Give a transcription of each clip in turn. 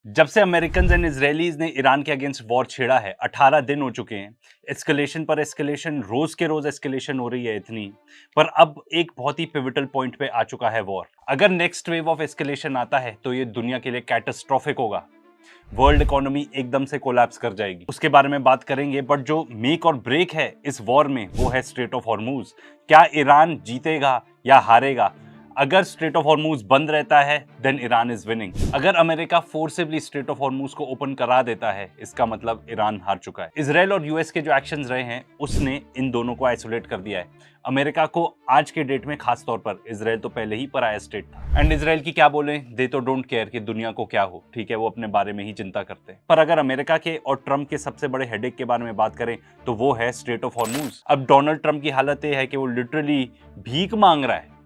जब से American and Israelis ने ईरान के अगेंस्ट वॉर छेड़ा है 18 दिन हो चुके हैं। एस्केलेशन पर एस्केलेशन, रोज के रोज एस्केलेशन हो रही है इतनी। पर अब एक बहुत ही पिवटल पॉइंट पे आ चुका है वॉर। अगर नेक्स्ट वेव ऑफ एस्केलेशन आता है तो ये दुनिया के लिए कैटास्ट्रोफिक होगा। वर्ल्ड इकोनॉमी एकदम से कोलैप्स कर जाएगी। उसके बारे में बात करेंगे, बट जो मेक और ब्रेक है इस वॉर में वो है स्ट्रेट ऑफ हॉर्मूज। क्या ईरान जीतेगा या हारेगा? अगर स्ट्रेट ऑफ हॉर्मूज बंद रहता है देन ईरान इज विनिंग। अगर America forcibly straight of Hormuz को ओपन करा देता है इसका मतलब ईरान हार चुका है। इजराइल और यूएस के जो एक्शंस रहे हैं उसने इन दोनों को आइसोलेट कर दिया है। अमेरिका को आज के डेट में खास तौर पर, इजराइल तो पहले ही पराया स्टेट था एंड इजराइल की क्या बोले, दे तो डोंट केयर कि दुनिया को क्या हो, ठीक है, वो अपने बारे में ही चिंता करते हैं। पर अगर अमेरिका के और ट्रम्प के सबसे बड़े हेडेक के बारे में बात करें तो वो है स्ट्रेट ऑफ हॉर्मूज। अब डोनाल्ड ट्रम्प की हालत ये है कि वो लिटरली भीख मांग रहा है,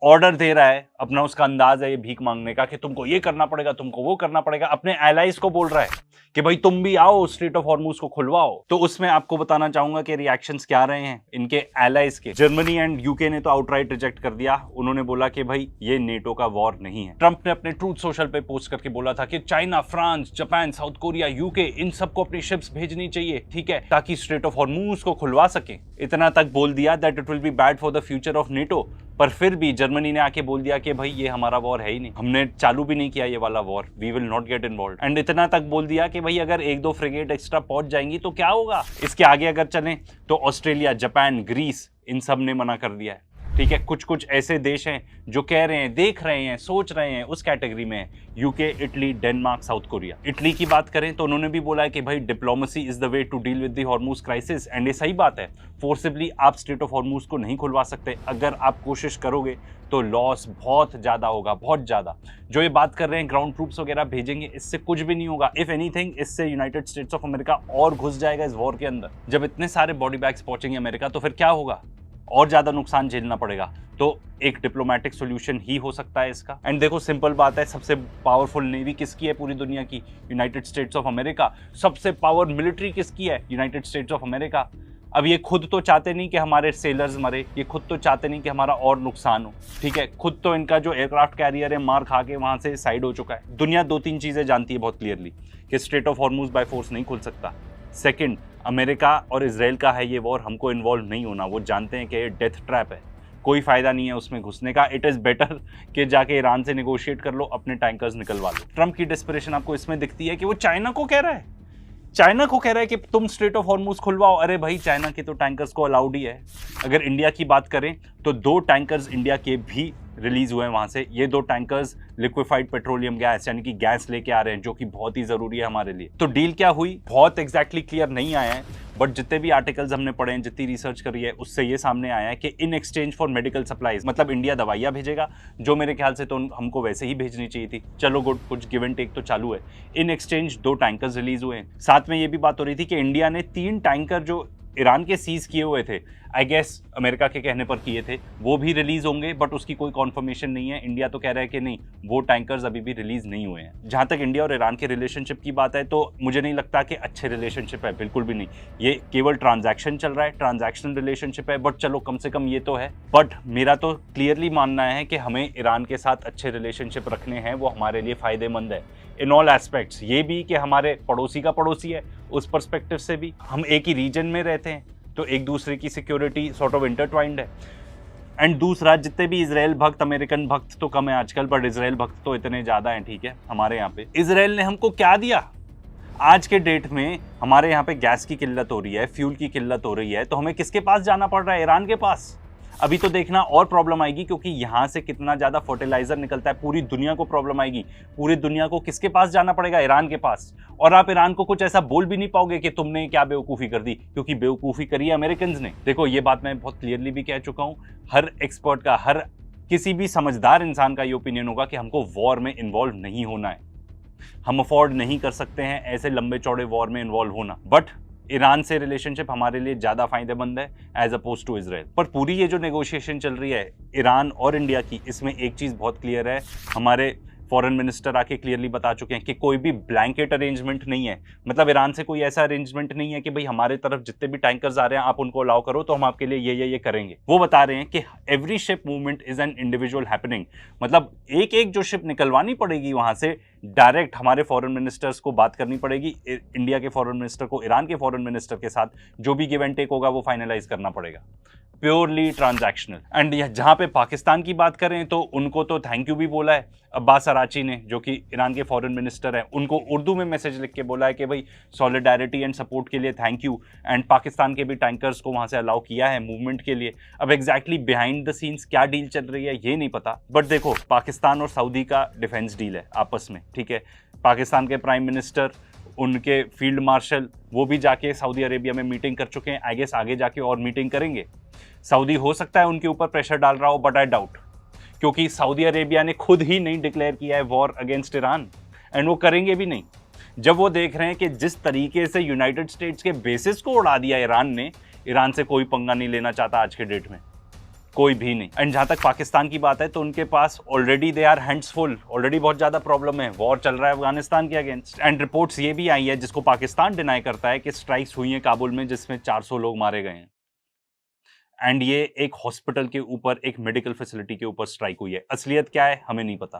ऑर्डर दे रहा है। अपना उसका अंदाज है ये भीख मांगने का कि तुमको ये करना पड़ेगा, तुमको वो करना पड़ेगा। अपने एलाइज को बोल रहा है कि भाई तुम भी आओ, स्ट्रेट ऑफ हॉर्मूज को खुलवाओ। तो उसमें आपको बताना चाहूंगा कि रिएक्शंस क्या रहे हैं इनके एलाइज के। जर्मनी एंड यूके ने तो आउटराइट रिजेक्ट कर दिया। उन्होंने बोला कि भाई ये नेटो का वॉर नहीं है। ट्रंप ने अपने ट्रूथ सोशल पे पोस्ट करके बोला था कि China, France, Japan, South Korea, UK, इन सबको अपनी शिप्स भेजनी चाहिए, ठीक है, ताकि स्ट्रेट ऑफ हॉर्मूज को खुलवा सके। इतना तक बोल दिया that it will be bad for the future of NATO. पर फिर भी जर्मनी ने आके बोल दिया कि भाई ये हमारा वॉर है ही नहीं, हमने चालू भी नहीं किया ये वाला war, we will not get involve. And इतना तक बोल दिया कि भाई अगर एक दो फ्रिगेट एक्स्ट्रा पहुंच जाएंगी तो क्या होगा। इसके आगे अगर चलें तो ऑस्ट्रेलिया, जापान, ग्रीस, इन सब ने मना कर दिया है, ठीक है। कुछ कुछ ऐसे देश हैं जो कह रहे हैं, देख रहे हैं, सोच रहे हैं, उस कैटेगरी में है UK, Italy, Denmark, south Korea. Italy की बात करें तो उन्होंने भी बोला है कि भाई diplomacy is the way to deal with the Hormuz crisis. And ये सही बात है, फोर्सिबली आप स्ट्रेट ऑफ हॉर्मूज को नहीं खुलवा सकते। अगर आप कोशिश करोगे तो लॉस बहुत ज्यादा होगा, बहुत ज्यादा। जो ये बात कर रहे हैं ग्राउंड ट्रूप्स वगैरह भेजेंगे, इससे कुछ भी नहीं होगा। इफ एनीथिंग, इससे यूनाइटेड स्टेट्स ऑफ अमेरिका और घुस जाएगा इस वॉर के अंदर। जब इतने सारे बॉडी बैग्स पहुंचेंगे अमेरिका तो फिर क्या होगा, और ज्यादा नुकसान झेलना पड़ेगा। तो एक डिप्लोमेटिक सॉल्यूशन ही हो सकता है इसका। एंड देखो सिंपल बात है, सबसे पावरफुल नेवी किसकी है पूरी दुनिया की? United states of America. सबसे पावर मिलिट्री किसकी है? United states of America. अब ये खुद तो चाहते नहीं कि हमारे सेलर्स मरे, ये खुद तो चाहते नहीं कि हमारा और नुकसान हो, ठीक है। खुद तो इनका जो एयरक्राफ्ट कैरियर है मार खा के वहां से साइड हो चुका है। दुनिया दो तीन चीजें जानती है बहुत क्लियरली कि straight of Hormuz by force नहीं खुल सकता। सेकंड, अमेरिका और इजराइल का है ये वॉर, हमको इन्वॉल्व नहीं होना। वो जानते हैं कि ये डेथ ट्रैप है, कोई फायदा नहीं है उसमें घुसने का। इट इज बेटर कि जाके ईरान से नेगोशिएट कर लो, अपने टैंकर्स निकलवा लो। ट्रंप की डेस्परेशन आपको इसमें दिखती है कि वो चाइना को कह रहा है, चाइना को कह रहा है कि तुम स्ट्रेट ऑफ हॉर्मूज खुलवाओ। अरे भाई, चाइना के तो टैंकर्स को अलाउड ही है। अगर इंडिया की बात करें तो 2 टैंकर्स इंडिया के भी रिलीज हुए हैं वहां से। ये 2 टैंकर्स लिक्विफाइड पेट्रोलियम गैस यानी कि गैस लेके आ रहे हैं, जो कि बहुत ही जरूरी है हमारे लिए। तो डील क्या हुई बहुत एग्जैक्टली क्लियर नहीं आया है, बट जितने भी आर्टिकल्स हमने पढ़े हैं, जितनी रिसर्च करी है, उससे ये सामने आया है कि in exchange for medical supplies, मतलब इंडिया दवाइयां भेजेगा, जो मेरे ख्याल से तो हमको वैसे ही भेजनी चाहिए थी। चलो गुड, कुछ गिव एंड टेक तो चालू है। इन एक्सचेंज 2 टैंकर्स रिलीज हुए हैं। साथ में ये भी बात हो रही थी कि इंडिया ने 3 टैंकर जो ईरान के सीज किए हुए थे, आई गेस अमेरिका के कहने पर किए थे, वो भी रिलीज होंगे, बट उसकी कोई कॉन्फर्मेशन नहीं है। इंडिया तो कह रहा है कि नहीं, वो टैंकर्स अभी भी रिलीज नहीं हुए हैं। जहां तक इंडिया और ईरान के रिलेशनशिप की बात है तो मुझे नहीं लगता कि अच्छे रिलेशनशिप है, बिल्कुल भी नहीं। ये केवल ट्रांजैक्शन चल रहा है, ट्रांजैक्शनल रिलेशनशिप है, बट चलो कम से कम ये तो है। बट मेरा तो क्लियरली मानना है कि हमें ईरान के साथ अच्छे रिलेशनशिप रखने हैं, वो हमारे लिए फायदेमंद है इन ऑल एस्पेक्ट्स। ये भी कि हमारे पड़ोसी का पड़ोसी है, उस पर्सपेक्टिव से भी हम एक ही रीजन में रहते हैं, तो एक दूसरे की सिक्योरिटी सॉर्ट ऑफ इंटरट्वाइंड है। एंड दूसरा, जितने भी इजराइल भक्त, अमेरिकन भक्त तो कम है आजकल, बट इजराइल भक्त तो इतने ज्यादा हैं, ठीक है। हमारे यहाँ पे इजराइल ने हमको क्या दिया? आज के डेट में हमारे यहाँ पे गैस की किल्लत हो रही है, फ्यूल की किल्लत हो रही है, तो हमें किसके पास जाना पड़ रहा है? ईरान के पास। अभी तो देखना और प्रॉब्लम आएगी, क्योंकि यहाँ से कितना ज्यादा फर्टिलाइजर निकलता है, पूरी दुनिया को प्रॉब्लम आएगी। पूरी दुनिया को किसके पास जाना पड़ेगा? ईरान के पास। और आप ईरान को कुछ ऐसा बोल भी नहीं पाओगे कि तुमने क्या बेवकूफ़ी कर दी, क्योंकि बेवकूफ़ी करी है अमेरिकन ने। देखो ये बात मैं बहुत क्लियरली भी कह चुका हूँ, हर एक्सपर्ट का, हर किसी भी समझदार इंसान का ये ओपिनियन होगा कि हमको वॉर में इन्वॉल्व नहीं होना है। हम अफोर्ड नहीं कर सकते हैं ऐसे लंबे चौड़े वॉर में इन्वॉल्व होना। बट ईरान से रिलेशनशिप हमारे लिए ज़्यादा फायदेमंद है एज अपोज टू इजराइल। पर पूरी ये जो नेगोशिएशन चल रही है ईरान और इंडिया की, इसमें एक चीज़ बहुत क्लियर है, हमारे फॉरेन मिनिस्टर आके क्लियरली बता चुके हैं कि कोई भी ब्लैंकेट अरेंजमेंट नहीं है। मतलब ईरान से कोई ऐसा अरेंजमेंट नहीं है कि भाई हमारे तरफ जितने भी टैंकर्स आ रहे हैं आप उनको अलाउ करो तो हम आपके लिए ये करेंगे। वो बता रहे हैं कि every ship movement is an individual happening. मतलब एक एक जो शिप निकलवानी पड़ेगी वहां से डायरेक्ट हमारे फॉरेन मिनिस्टर्स को बात करनी पड़ेगी, इंडिया के फॉरेन मिनिस्टर को ईरान के फॉरेन मिनिस्टर के साथ जो भी गिव एंड टेक होगा वो फाइनलाइज करना पड़ेगा, प्योरली ट्रांजैक्शनल। एंड जहां पे पाकिस्तान की बात करें तो उनको तो थैंक यू भी बोला है अब्बास अराची ने, जो कि ईरान के फॉरेन मिनिस्टर हैं, उनको उर्दू में मैसेज लिख के बोला है कि भाई सॉलिडारिटी एंड सपोर्ट के लिए थैंक यू, एंड पाकिस्तान के भी टैंकर्स को वहां से अलाउ किया है मूवमेंट के लिए। अब एग्जैक्टली बिहाइंड द सीन्स क्या डील चल रही है ये नहीं पता, बट देखो पाकिस्तान और सऊदी का डिफेंस डील है आपस में, ठीक है। पाकिस्तान के प्राइम मिनिस्टर, उनके फील्ड मार्शल, वो भी जाके सऊदी अरेबिया में मीटिंग कर चुके हैं, आई गेस आगे जाके और मीटिंग करेंगे। सऊदी हो सकता है उनके ऊपर प्रेशर डाल रहा हो, बट आई डाउट, क्योंकि सऊदी अरेबिया ने खुद ही नहीं डिक्लेयर किया है वॉर अगेंस्ट ईरान, एंड वो करेंगे भी नहीं। जब वो देख रहे हैं कि जिस तरीके से यूनाइटेड स्टेट्स के बेसिस को उड़ा दिया ईरान ने, ईरान से कोई पंगा नहीं लेना चाहता आज के डेट में, कोई भी नहीं। एंड जहां तक पाकिस्तान की बात है तो उनके पास already they are hands full, already बहुत ज्यादा प्रॉब्लम है, वॉर चल रहा है अफगानिस्तान के अगेंस्ट। एंड रिपोर्ट्स ये भी आई है, जिसको पाकिस्तान डिनाई करता है, कि स्ट्राइक्स हुई हैं काबुल में जिसमें 400 लोग मारे गए हैं, एंड ये एक हॉस्पिटल के ऊपर, एक मेडिकल फैसिलिटी के ऊपर स्ट्राइक हुई है। असलियत क्या है हमें नहीं पता।